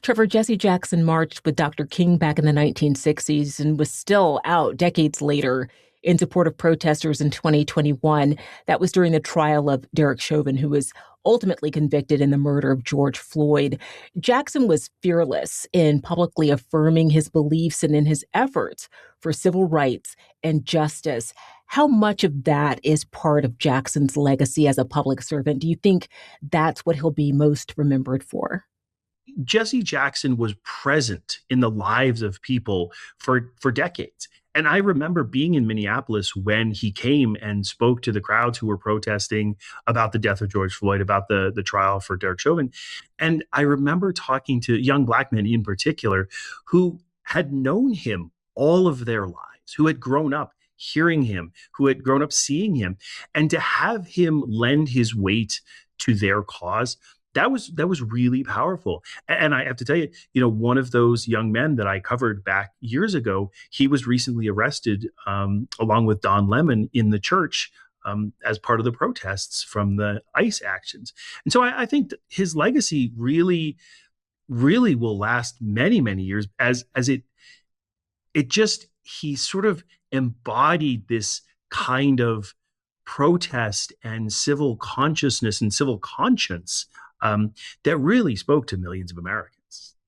Trevor, Jesse Jackson marched with Dr. King back in the 1960s and was still out decades later in support of protesters in 2021. That was during the trial of Derek Chauvin, who was ultimately convicted in the murder of George Floyd. Jackson was fearless in publicly affirming his beliefs and in his efforts for civil rights and justice. How much of that is part of Jackson's legacy as a public servant? Do you think that's what he'll be most remembered for? Jesse Jackson was present in the lives of people for decades. And I remember being in Minneapolis when he came and spoke to the crowds who were protesting about the death of George Floyd, about the trial for Derek Chauvin. And I remember talking to young black men in particular who had known him all of their lives, who had grown up hearing him, who had grown up seeing him, and to have him lend his weight to their cause, that was really powerful. And I have to tell you, one of those young men that I covered back years ago, he was recently arrested along with Don Lemon in the church as part of the protests from the ICE actions. And so I think that his legacy really will last many, many years as it just he sort of embodied this kind of protest and civil consciousness and civil conscience that really spoke to millions of Americans.